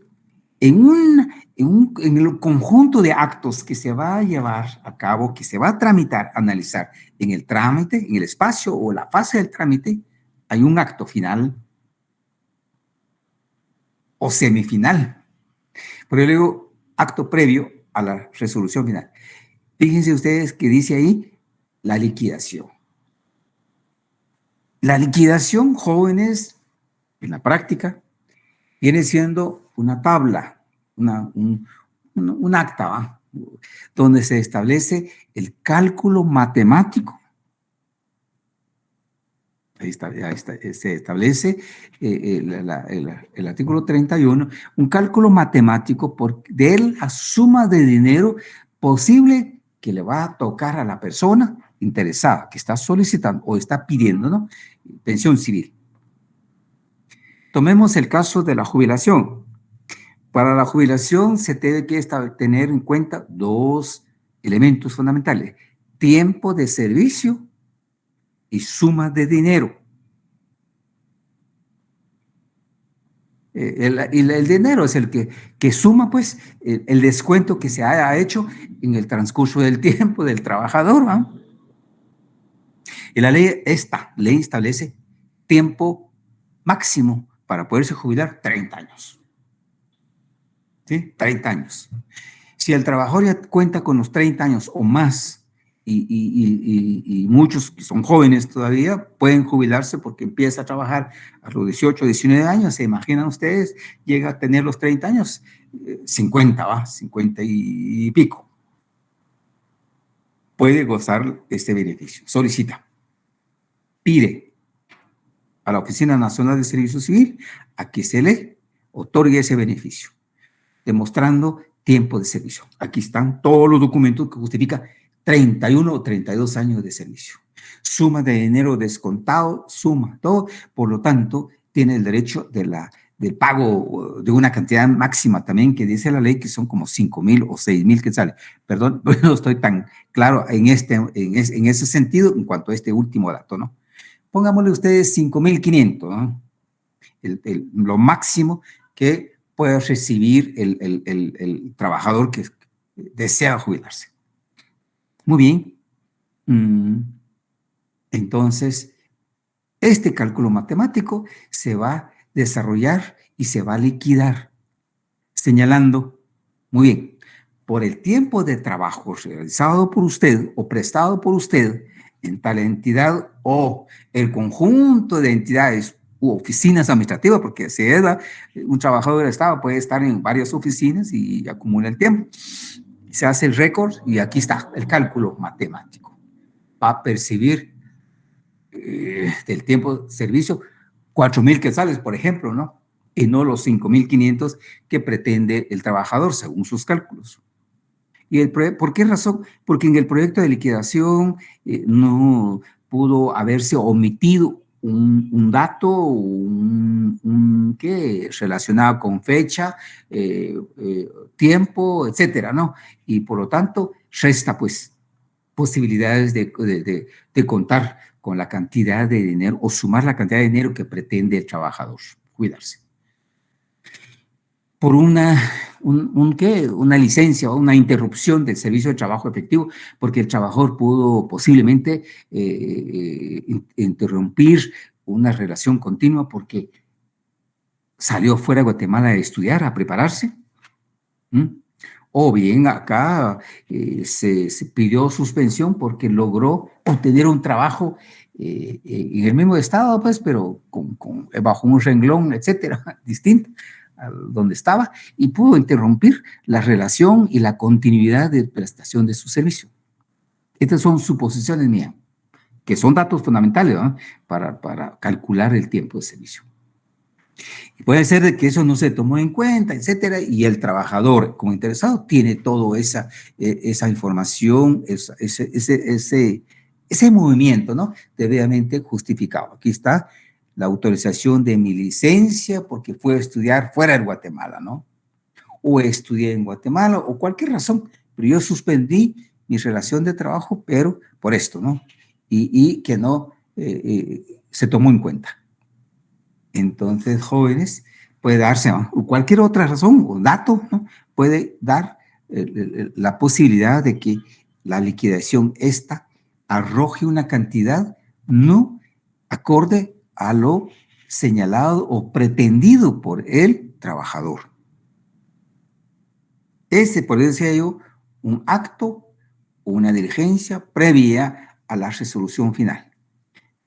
en el conjunto de actos que se va a llevar a cabo, que se va a tramitar, analizar en el trámite, en el espacio o la fase del trámite, hay un acto final o semifinal. Pero yo le digo acto previo a la resolución final. Fíjense ustedes que dice ahí la liquidación. La liquidación, jóvenes, en la práctica, viene siendo una tabla, un acta, ¿va? Donde se establece el cálculo matemático. Ahí está, se establece el artículo 31, un cálculo matemático de la suma de dinero posible que le va a tocar a la persona interesada que está solicitando o está pidiendo, ¿no?, pensión civil. Tomemos el caso de la jubilación. Para la jubilación se tiene que tener en cuenta dos elementos fundamentales: tiempo de servicio y suma de dinero. El dinero es el que suma, pues, el descuento que se haya hecho en el transcurso del tiempo del trabajador, ¿no? Y esta ley establece tiempo máximo para poderse jubilar, 30 años. ¿Sí? 30 años. Si el trabajador ya cuenta con los 30 años o más, y muchos que son jóvenes todavía pueden jubilarse porque empieza a trabajar a los 18, 19 años, se imaginan ustedes, llega a tener los 30 años, 50 y pico. Puede gozar este beneficio. Solicita, pide a la Oficina Nacional de Servicio Civil a que se le otorgue ese beneficio, demostrando tiempo de servicio. Aquí están todos los documentos que justifican 31 o 32 años de servicio. Suma de dinero descontado, suma todo. Por lo tanto, tiene el derecho del pago de una cantidad máxima también que dice la ley, que son como 5,000 o 6,000 quetzales. Perdón, no estoy tan claro en ese sentido en cuanto a este último dato, ¿no? Pongámosle ustedes 5,500, ¿no? Lo máximo que puede recibir el trabajador que desea jubilarse. Muy bien. Entonces, este cálculo matemático se va a desarrollar y se va a liquidar, señalando, muy bien, por el tiempo de trabajo realizado por usted o prestado por usted en tal entidad o el conjunto de entidades u oficinas administrativas, porque si es un trabajador del Estado puede estar en varias oficinas y acumula el tiempo. Se hace el récord y aquí está el cálculo matemático. Va a percibir del tiempo de servicio 4,000 quetzales, por ejemplo, ¿no? Y no los 5,500 que pretende el trabajador según sus cálculos. ¿Y por qué razón? Porque en el proyecto de liquidación no pudo haberse omitido un dato, ¿qué? Relacionado con fecha, tiempo, etcétera, ¿no? Y por lo tanto, resta, pues, posibilidades de contar con la cantidad de dinero o sumar la cantidad de dinero que pretende el trabajador cuidarse. Por una licencia o una interrupción del servicio de trabajo efectivo, porque el trabajador pudo posiblemente interrumpir una relación continua porque salió fuera de Guatemala a estudiar, a prepararse. O bien acá se pidió suspensión porque logró obtener un trabajo en el mismo estado, pues, pero bajo un renglón, etcétera, distinto a donde estaba, y pudo interrumpir la relación y la continuidad de prestación de su servicio. Estas son suposiciones mías, que son datos fundamentales, ¿no?, para calcular el tiempo de servicio. Y puede ser de que eso no se tomó en cuenta, etcétera, y el trabajador como interesado tiene toda esa información, ese movimiento, ¿no?, debidamente justificado. Aquí está la autorización de mi licencia porque fue a estudiar fuera de Guatemala, ¿no? O estudié en Guatemala, o cualquier razón, pero yo suspendí mi relación de trabajo, pero por esto, ¿no? Y que no se tomó en cuenta. Entonces, jóvenes, puede darse, ¿no?, o cualquier otra razón o dato, ¿no?, puede dar la posibilidad de que la liquidación esta arroje una cantidad no acorde a lo señalado o pretendido por el trabajador. Ese, por eso decía yo, un acto o una diligencia previa a la resolución final.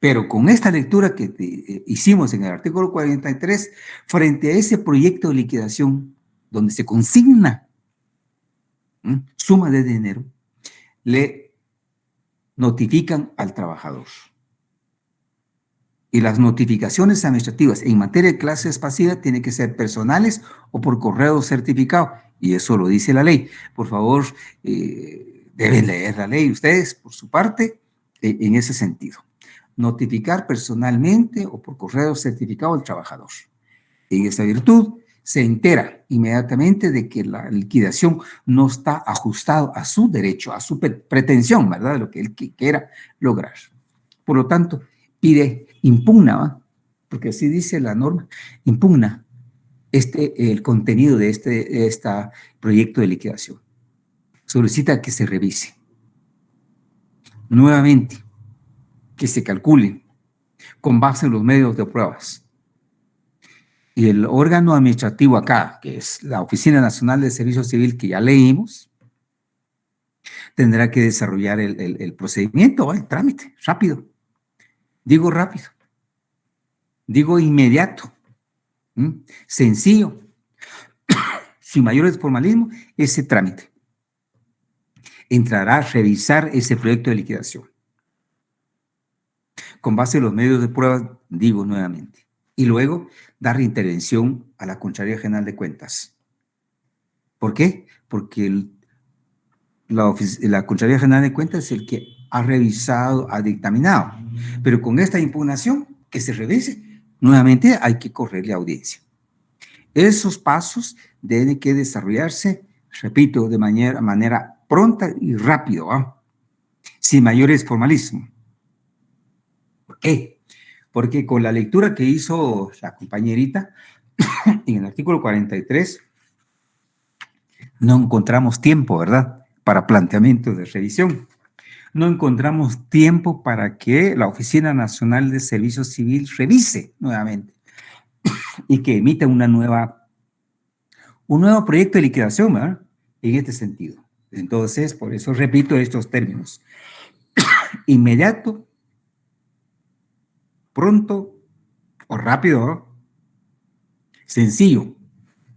Pero con esta lectura que hicimos en el artículo 43, frente a ese proyecto de liquidación, donde se consigna suma de dinero, le notifican al trabajador. Y las notificaciones administrativas en materia de clases pasivas tienen que ser personales o por correo certificado. Y eso lo dice la ley. Por favor, deben leer la ley ustedes por su parte en ese sentido. Notificar personalmente o por correo certificado al trabajador. En esta virtud se entera inmediatamente de que la liquidación no está ajustado a su derecho, a su pretensión, ¿verdad?, de lo que él quiera lograr. Por lo tanto, impugna, ¿va?, porque así dice la norma, impugna el contenido de este proyecto de liquidación. Solicita que se revise. Nuevamente, que se calcule con base en los medios de pruebas. Y el órgano administrativo acá, que es la Oficina Nacional de Servicio Civil, que ya leímos, tendrá que desarrollar el procedimiento, el trámite, rápido. Digo rápido. Digo inmediato. Sencillo. Sin mayores formalismo, ese trámite. Entrará a revisar ese proyecto de liquidación. Con base en los medios de prueba, digo nuevamente. Y luego, dar intervención a la Contraloría General de Cuentas. ¿Por qué? Porque la Contraloría General de Cuentas es el que ha revisado, ha dictaminado. Pero con esta impugnación, que se revise, nuevamente hay que correrle audiencia. Esos pasos deben que desarrollarse, repito, de manera pronta y rápido, ¿eh?, sin mayores formalismos. ¿Por qué? Porque con la lectura que hizo la compañerita en el artículo 43, no encontramos tiempo, ¿verdad?, para planteamientos de revisión. No encontramos tiempo para que la Oficina Nacional de Servicio Civil revise nuevamente y que emita un nuevo proyecto de liquidación, ¿verdad?, en este sentido. Entonces, por eso repito estos términos. Inmediato, pronto o rápido, ¿no?, sencillo,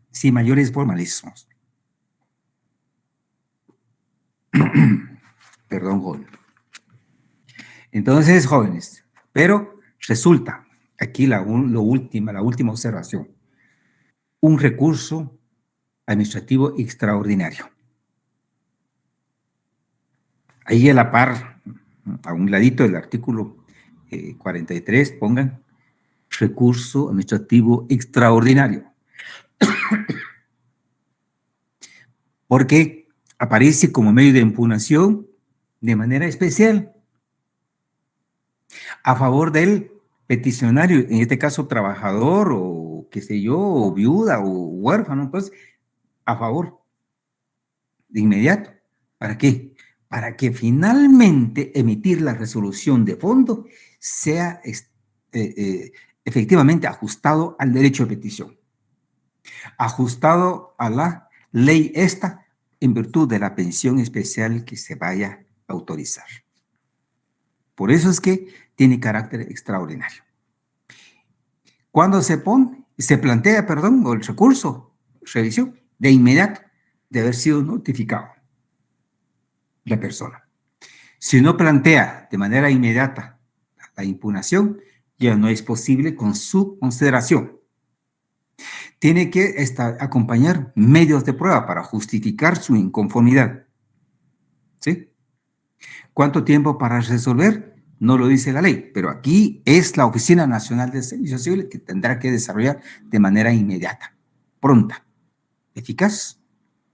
sin mayores formalismos. Perdón, joven. Entonces, jóvenes, pero resulta, aquí la última observación, un recurso administrativo extraordinario. Ahí a la par, a un ladito del artículo 43, pongan recurso administrativo extraordinario. Porque aparece como medio de impugnación de manera especial a favor del peticionario, en este caso trabajador o qué sé yo, o viuda o huérfano, pues a favor de inmediato. ¿Para qué? Para que finalmente emitir la resolución de fondo sea efectivamente ajustado al derecho de petición, ajustado a la ley esta en virtud de la pensión especial que se vaya a autorizar. Por eso es que tiene carácter extraordinario. Cuando se plantea, el recurso, revisión, de inmediato de haber sido notificado la persona. Si no plantea de manera inmediata la impugnación, ya no es posible con su consideración. Tiene que acompañar medios de prueba para justificar su inconformidad. ¿Sí? ¿Cuánto tiempo para resolver? No lo dice la ley, pero aquí es la Oficina Nacional de Servicio Civil que tendrá que desarrollar de manera inmediata, pronta, eficaz,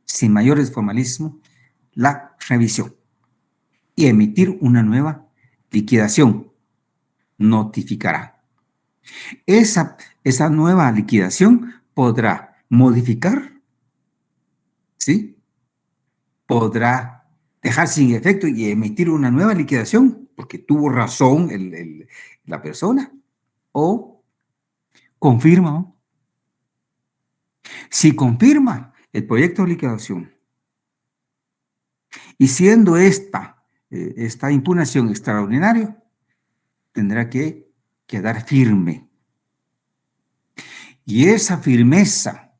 sin mayores formalismos, la revisión y emitir una nueva liquidación. Notificará. Esa nueva liquidación podrá modificar, ¿sí? Podrá dejar sin efecto y emitir una nueva liquidación porque tuvo razón la persona, o confirma, ¿no? Si confirma el proyecto de liquidación y siendo esta impugnación extraordinaria, tendrá que quedar firme. Y esa firmeza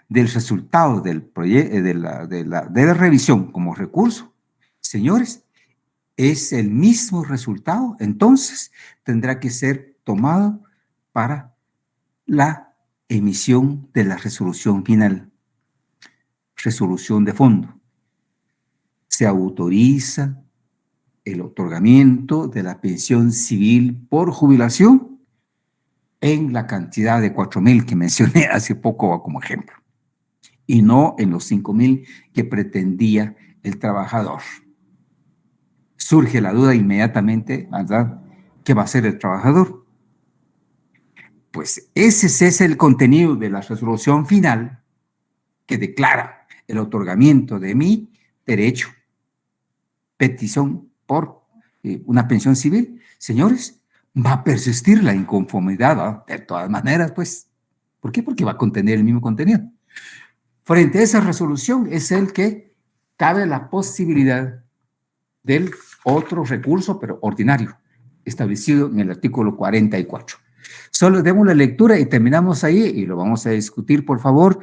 del resultado del proyecto, de la revisión como recurso, señores, es el mismo resultado, entonces tendrá que ser tomado para la emisión de la resolución final, resolución de fondo. Se autoriza el otorgamiento de la pensión civil por jubilación en la cantidad de 4,000 que mencioné hace poco como ejemplo, y no en los 5,000 que pretendía el trabajador. Surge la duda inmediatamente, ¿verdad? ¿Qué va a hacer el trabajador? Pues ese es el contenido de la resolución final que declara el otorgamiento de mi derecho, petición por una pensión civil. Señores, va a persistir la inconformidad, ¿no? De todas maneras, pues. ¿Por qué? Porque va a contener el mismo contenido. Frente a esa resolución es el que cabe la posibilidad del otro recurso, pero ordinario, establecido en el artículo 44. Solo demos la lectura y terminamos ahí y lo vamos a discutir, por favor.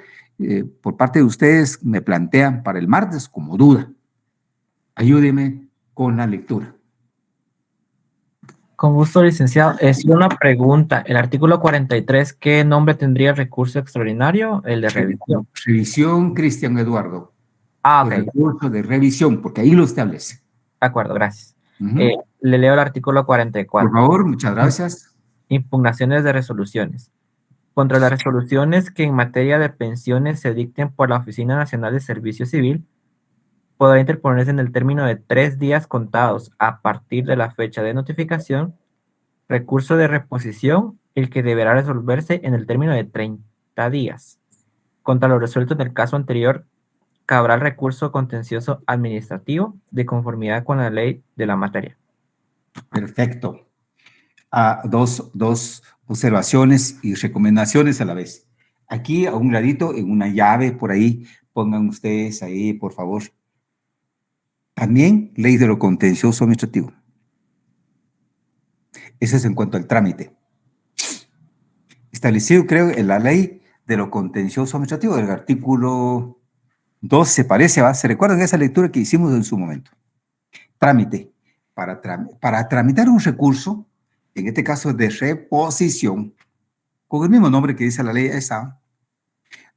Por parte de ustedes me plantean para el martes como duda. Ayúdeme con la lectura. Con gusto, licenciado. Es una pregunta. El artículo 43, ¿qué nombre tendría el recurso extraordinario? El de revisión. Revisión, Cristian Eduardo. Ah, ok. El recurso de revisión, porque ahí lo establece. De acuerdo, gracias. Le leo el artículo 44. Por favor, muchas gracias. Impugnaciones de resoluciones. Contra las resoluciones que en materia de pensiones se dicten por la Oficina Nacional de Servicio Civil, podrá interponerse en el término de 3 días contados a partir de la fecha de notificación, recurso de reposición, el que deberá resolverse en el término de 30 días. Contra lo resuelto en el caso anterior, cabrá el recurso contencioso administrativo de conformidad con la ley de la materia. Perfecto. Dos observaciones y recomendaciones a la vez. Aquí a un ladito, en una llave por ahí, pongan ustedes ahí, por favor. También ley de lo contencioso administrativo. Eso es en cuanto al trámite. Establecido, creo, en la ley de lo contencioso administrativo, del artículo 12, parece, ¿va? ¿Se recuerdan esa lectura que hicimos en su momento? Trámite. Para tramitar un recurso, en este caso de reposición, con el mismo nombre que dice la ley esa,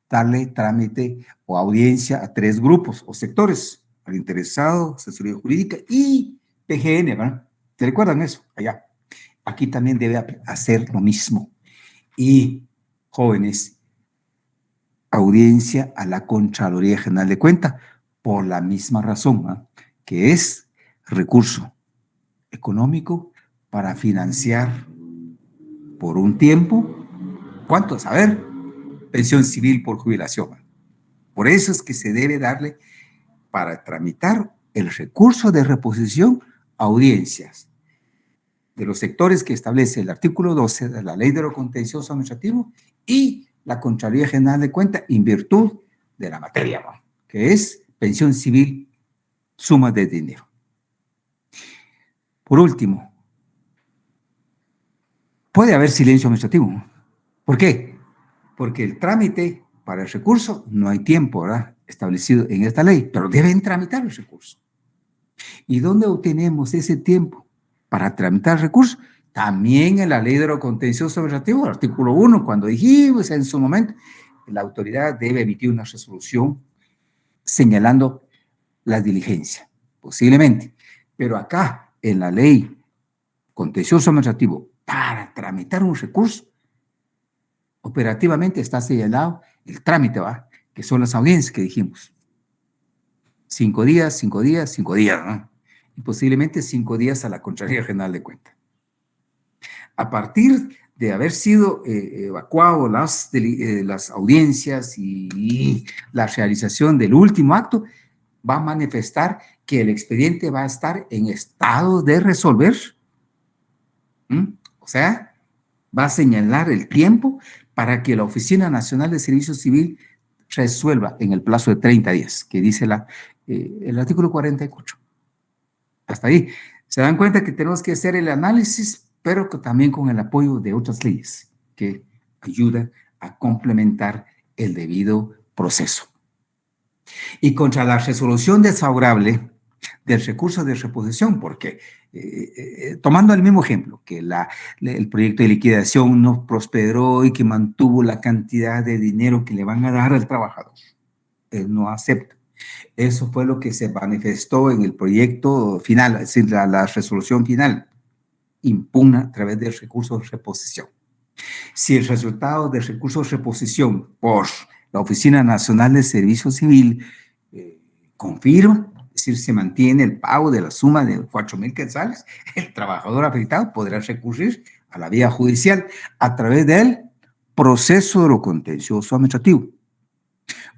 darle trámite o audiencia a 3 grupos o sectores: al interesado, asesoría jurídica y PGN, ¿verdad? ¿Se recuerdan eso? Allá. Aquí también debe hacer lo mismo. Y, jóvenes, audiencia a la Contraloría General de Cuentas, por la misma razón, ¿eh? Que es recurso económico para financiar por un tiempo, ¿cuánto? A ver, pensión civil por jubilación. Por eso es que se debe darle, para tramitar el recurso de reposición, audiencias de los sectores que establece el artículo 12 de la Ley de lo Contencioso Administrativo y la Contraloría General de Cuentas en virtud de la materia, ¿no? Que es pensión civil, suma de dinero. Por último, puede haber silencio administrativo. ¿Por qué? Porque el trámite para el recurso no hay tiempo, ¿verdad?, establecido en esta ley, pero deben tramitar el recurso. ¿Y dónde obtenemos ese tiempo para tramitar recursos? También en la ley de lo contencioso administrativo, el artículo 1, cuando dijimos en su momento, la autoridad debe emitir una resolución señalando la diligencia, posiblemente. Pero acá, en la ley contencioso administrativo, para tramitar un recurso, operativamente está señalado el trámite, ¿va? Que son las audiencias que dijimos. 5 días, 5 días, 5 días, ¿no? Y posiblemente 5 días a la Contraloría General de Cuentas. A partir de haber sido evacuado las audiencias y la realización del último acto, va a manifestar que el expediente va a estar en estado de resolver. O sea, va a señalar el tiempo para que la Oficina Nacional de Servicio Civil resuelva en el plazo de 30 días, que dice el artículo 44. Hasta ahí. Se dan cuenta que tenemos que hacer el análisis, pero también con el apoyo de otras leyes que ayudan a complementar el debido proceso. Y contra la resolución desfavorable del recurso de reposición, porque tomando el mismo ejemplo, que el proyecto de liquidación no prosperó y que mantuvo la cantidad de dinero que le van a dar al trabajador, él no acepta. Eso fue lo que se manifestó en el proyecto final, es decir, la resolución final, impugna a través del recurso de reposición. Si el resultado del recurso de reposición por la Oficina Nacional de Servicio Civil confirma, es decir, se mantiene el pago de la suma de 4,000 quetzales, el trabajador afectado podrá recurrir a la vía judicial a través del proceso de lo contencioso administrativo.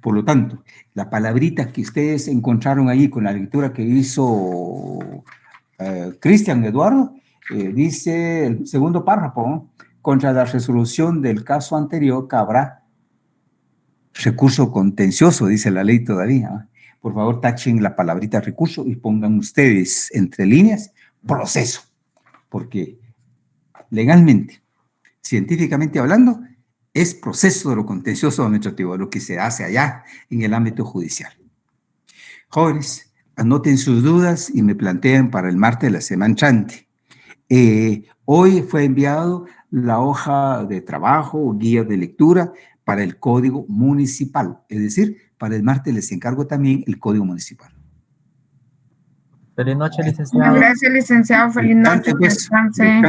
Por lo tanto, la palabrita que ustedes encontraron ahí con la lectura que hizo Cristian Eduardo, dice el segundo párrafo, ¿no? Contra la resolución del caso anterior cabrá recurso contencioso, dice la ley todavía, ¿no? Por favor, tachen la palabrita recurso y pongan ustedes entre líneas proceso, porque legalmente, científicamente hablando, es proceso de lo contencioso administrativo, lo que se hace allá en el ámbito judicial. Jóvenes, anoten sus dudas y me planteen para el martes de la semana entrante. Hoy fue enviado la hoja de trabajo, guía de lectura para el Código Municipal, es decir, para el martes les encargo también el Código Municipal. Feliz noche, licenciado. Gracias, licenciado. Feliz noche. Descanse.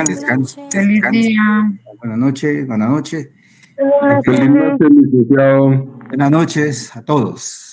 Descanse. Feliz día. Buenas noches, buenas noches. Feliz noche, licenciado. Buenas noches a todos.